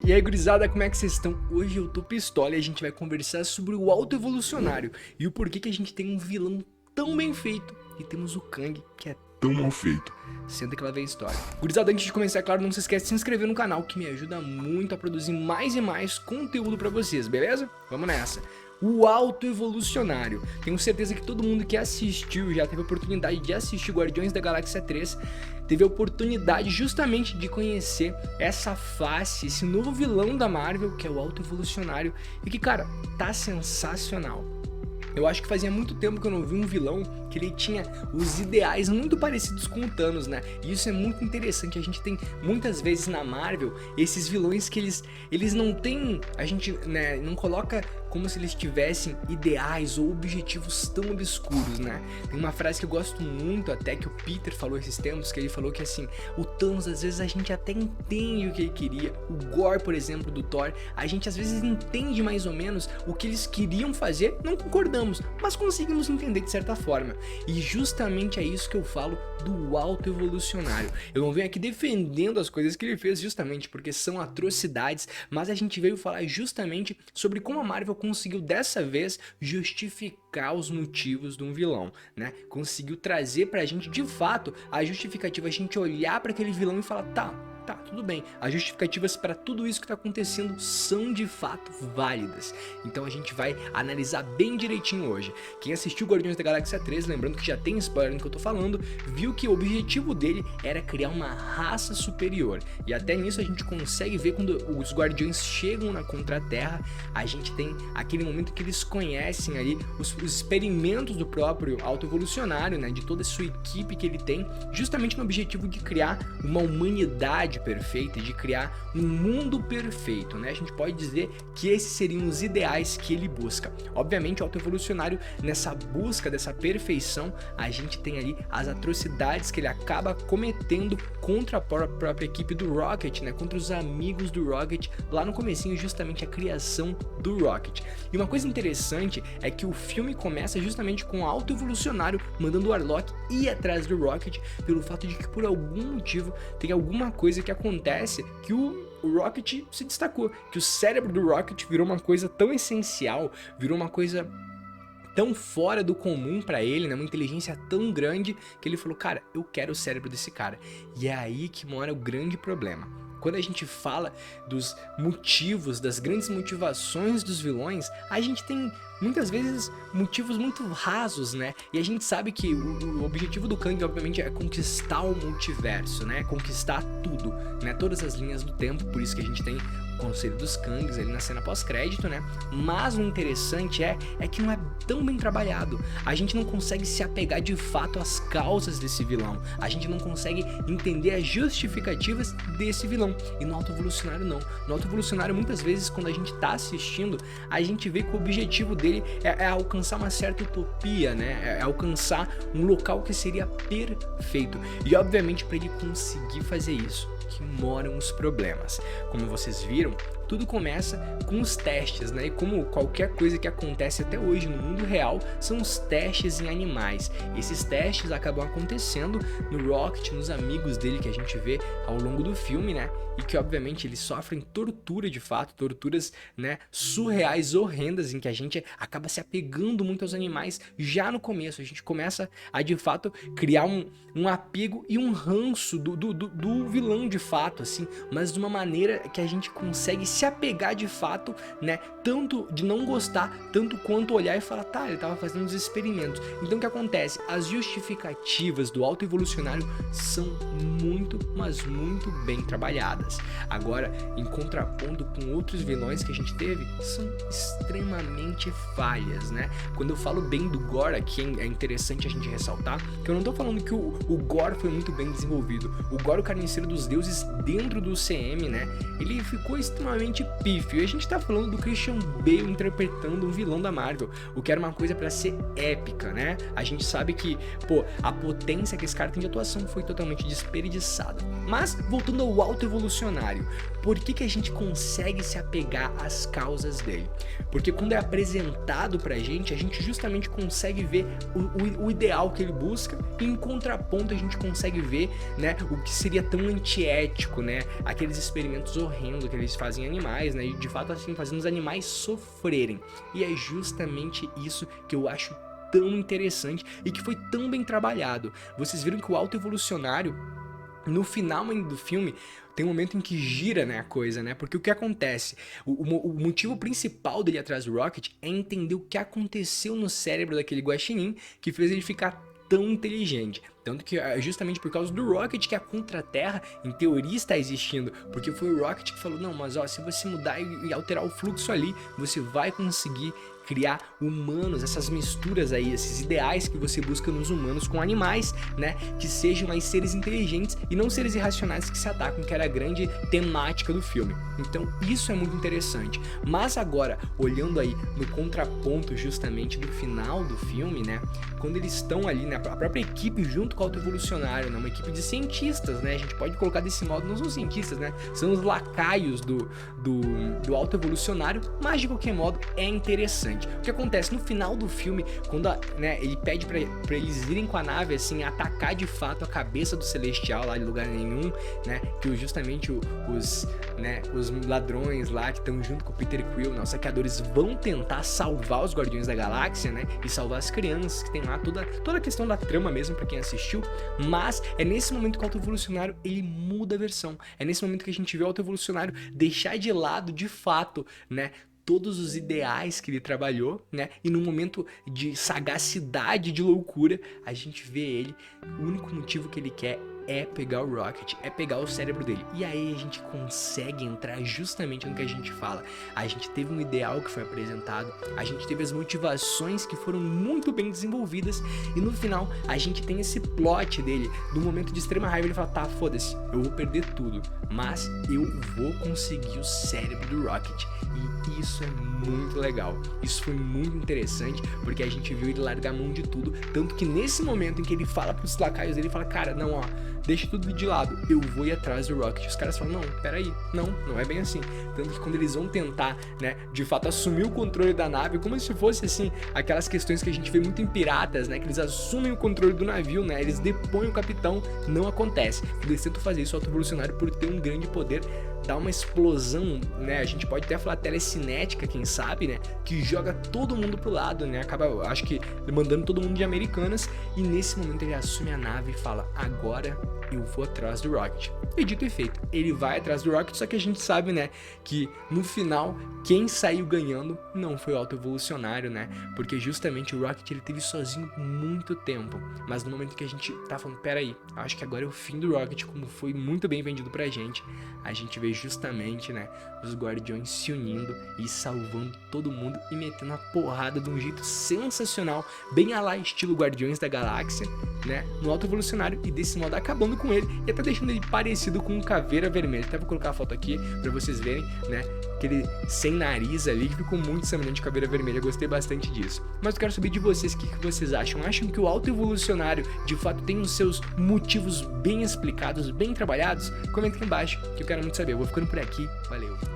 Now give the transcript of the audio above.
E aí, gurizada, como é que vocês estão? Hoje eu tô pistola e a gente vai conversar sobre o Auto-Evolucionário e o porquê que a gente tem um vilão tão bem feito e temos o Kang, que é Tão mal feito. senta que lá vem a história. Gurizada, antes de começar, é claro, não se esquece de se inscrever no canal, que me ajuda muito a produzir mais e mais conteúdo pra vocês, beleza? Vamos nessa! O Auto-Evolucionário. Tenho certeza que todo mundo que assistiu, já teve a oportunidade de assistir Guardiões da Galáxia 3, teve a oportunidade justamente de conhecer essa face, esse novo vilão da Marvel, que é o Auto-Evolucionário, e que, cara, tá sensacional. Eu acho que fazia muito tempo que eu não vi um vilão que ele tinha os ideais muito parecidos com o Thanos, né? E isso é muito interessante. A gente tem muitas vezes na Marvel esses vilões que eles não têm, a gente, né, não coloca como se eles tivessem ideais ou objetivos tão obscuros, né? Tem uma frase que eu gosto muito, até que o Peter falou esses tempos, que ele falou que assim, o Thanos às vezes a gente até entende o que ele queria, o Gore, por exemplo, do Thor, a gente às vezes entende mais ou menos o que eles queriam fazer, não concordamos, mas conseguimos entender de certa forma. E justamente é isso que eu falo do Auto-Evolucionário. Eu não venho aqui defendendo as coisas que ele fez justamente porque são atrocidades, mas a gente veio falar justamente sobre como a Marvel conseguiu dessa vez justificar os motivos de um vilão, né? Conseguiu trazer pra gente de fato a justificativa, a gente olhar pra aquele vilão e falar, tá, tudo bem, as justificativas para tudo isso que tá acontecendo são de fato válidas. Então a gente vai analisar bem direitinho hoje. Quem assistiu Guardiões da Galáxia 3, lembrando que já tem spoiler no que eu tô falando, viu que o objetivo dele era criar uma raça superior. E até nisso a gente consegue ver quando os Guardiões chegam na Contra-Terra, a gente tem aquele momento que eles conhecem ali os experimentos do próprio Auto-Evolucionário, né, de toda a sua equipe que ele tem, justamente no objetivo de criar uma humanidade perfeita, de criar um mundo perfeito, né? A gente pode dizer que esses seriam os ideais que ele busca. Obviamente, o Auto-Evolucionário, nessa busca dessa perfeição, a gente tem ali as atrocidades que ele acaba cometendo contra a própria equipe do Rocket, né? Contra os amigos do Rocket, lá no comecinho, justamente a criação do Rocket. E uma coisa interessante é que o filme começa justamente com o Auto-Evolucionário mandando o Warlock ir atrás do Rocket, pelo fato de que por algum motivo tem alguma coisa que acontece que o Rocket se destacou, que o cérebro do Rocket virou uma coisa tão essencial, virou uma coisa tão fora do comum pra ele, né? Uma inteligência tão grande que ele falou, cara, eu quero o cérebro desse cara. E é aí que mora o grande problema. Quando a gente fala dos motivos, das grandes motivações dos vilões, a gente tem muitas vezes motivos muito rasos, né? E a gente sabe que o objetivo do Kang, obviamente, é conquistar o multiverso, né? Conquistar tudo, né? Todas as linhas do tempo, por isso que a gente tem o Conselho dos Kangs ali na cena pós-crédito, né? Mas o interessante é que não é tão bem trabalhado. A gente não consegue se apegar de fato às causas desse vilão. A gente não consegue entender as justificativas desse vilão. E no Auto-Evolucionário não. No Auto-Evolucionário, muitas vezes, quando a gente tá assistindo, a gente vê que o objetivo dele é alcançar uma certa utopia, né? É alcançar um local que seria perfeito. E obviamente, para ele conseguir fazer isso, que moram os problemas. Como vocês viram, tudo começa com os testes, né? E como qualquer coisa que acontece até hoje no mundo real, são os testes em animais. Esses testes acabam acontecendo no Rocket, nos amigos dele que a gente vê ao longo do filme, né? E que obviamente eles sofrem tortura de fato, torturas, né, surreais, horrendas, em que a gente acaba se apegando muito aos animais já no começo. A gente começa a de fato criar um apego e um ranço do vilão de fato, assim, mas de uma maneira que a gente consegue se apegar de fato, né, tanto de não gostar, tanto quanto olhar e falar, tá, ele tava fazendo os experimentos. Então o que acontece? As justificativas do Auto-Evolucionário são muito, mas muito bem trabalhadas. Agora, em contraponto com outros vilões que a gente teve, são extremamente falhas, né? Quando eu falo bem do Gore aqui, é interessante a gente ressaltar que eu não tô falando que o Gore foi muito bem desenvolvido. O Gore, o Carniceiro dos Deuses, dentro do CM, né, ele ficou extremamente pífio. E a gente tá falando do Christian Bale interpretando um vilão da Marvel, o que era uma coisa pra ser épica, né? A gente sabe que, pô, a potência que esse cara tem de atuação foi totalmente desperdiçada. Mas, voltando ao Auto-Evolucionário, por que a gente consegue se apegar às causas dele? Porque quando é apresentado pra gente, a gente justamente consegue ver o ideal que ele busca, e em contraponto a gente consegue ver, né, o que seria tão antiético ético, né? Aqueles experimentos horrendos que eles fazem em animais, né? E de fato assim, fazendo os animais sofrerem. E é justamente isso que eu acho tão interessante e que foi tão bem trabalhado. Vocês viram que o autoevolucionário, no final do filme, tem um momento em que gira, né, a coisa, né? Porque o que acontece? O motivo principal dele atrás do Rocket é entender o que aconteceu no cérebro daquele guaxinim que fez ele ficar tão inteligente. Tanto que é justamente por causa do Rocket que a Contra-Terra, em teoria, está existindo. Porque foi o Rocket que falou, não, mas ó, se você mudar e alterar o fluxo ali, você vai conseguir criar humanos, essas misturas aí, esses ideais que você busca nos humanos com animais, né, que sejam mais seres inteligentes e não seres irracionais que se atacam, que era a grande temática do filme. Então isso é muito interessante. Mas agora, olhando aí no contraponto justamente do final do filme, né, quando eles estão ali, né, a própria equipe junto com o autoevolucionário, né, uma equipe de cientistas, né, a gente pode colocar desse modo, não são cientistas, né, são os lacaios do autoevolucionário, mas de qualquer modo é interessante. O que acontece no final do filme, quando né, ele pede pra eles irem com a nave, assim, atacar de fato a cabeça do Celestial lá de lugar nenhum, né, que justamente os ladrões lá que estão junto com o Peter Quill, os saqueadores, vão tentar salvar os Guardiões da Galáxia, né, e salvar as crianças, que tem lá toda a questão da trama mesmo pra quem assistiu, mas é nesse momento que o autoevolucionário, ele muda a versão, é nesse momento que a gente vê o autoevolucionário deixar de lado, de fato, né, todos os ideais que ele trabalhou, né? E num momento de sagacidade, de loucura, a gente vê ele, o único motivo que ele quer é pegar o Rocket, é pegar o cérebro dele. E aí a gente consegue entrar justamente no que a gente fala. A gente teve um ideal que foi apresentado, a gente teve as motivações que foram muito bem desenvolvidas e no final a gente tem esse plot dele, no momento de extrema raiva ele fala, tá, foda-se, eu vou perder tudo, mas eu vou conseguir o cérebro do Rocket. E isso é muito legal, isso foi muito interessante, porque a gente viu ele largar a mão de tudo, tanto que nesse momento em que ele fala pros lacaios dele, ele fala, cara, não, ó, deixa tudo de lado, eu vou ir atrás do Rocket. Os caras falam, não, peraí, não é bem assim. Tanto que quando eles vão tentar, né, de fato assumir o controle da nave, como se fosse assim, aquelas questões que a gente vê muito em Piratas, né, que eles assumem o controle do navio, né, eles depõem o capitão, não acontece. Quando eles tentam fazer isso, o autoevolucionário, por ter um grande poder, dá uma explosão, né, a gente pode até falar telecinética, quem sabe, né, que joga todo mundo pro lado, né, acaba, acho que, mandando todo mundo de Americanas, e nesse momento ele assume a nave e fala, agora eu vou atrás do Rocket. E dito e feito, ele vai atrás do Rocket, só que a gente sabe, né, que no final, quem saiu ganhando não foi o autoevolucionário, né, porque justamente o Rocket ele teve sozinho muito tempo, mas no momento que a gente tá falando, peraí, acho que agora é o fim do Rocket, como foi muito bem vendido pra gente, a gente vê justamente, né, os Guardiões se unindo e salvando todo mundo e metendo a porrada de um jeito sensacional, bem a lá estilo Guardiões da Galáxia, né, no autoevolucionário, e desse modo acabando com ele e até deixando ele parecido com um Caveira Vermelha. Até vou colocar a foto aqui pra vocês verem, né, aquele sem nariz ali que ficou muito semelhante de Caveira Vermelha, eu gostei bastante disso. Mas eu quero saber de vocês, o que vocês acham? Acham que o autoevolucionário de fato tem os seus motivos bem explicados, bem trabalhados? Comenta aqui embaixo que eu quero muito saber. Eu vou ficando por aqui, valeu!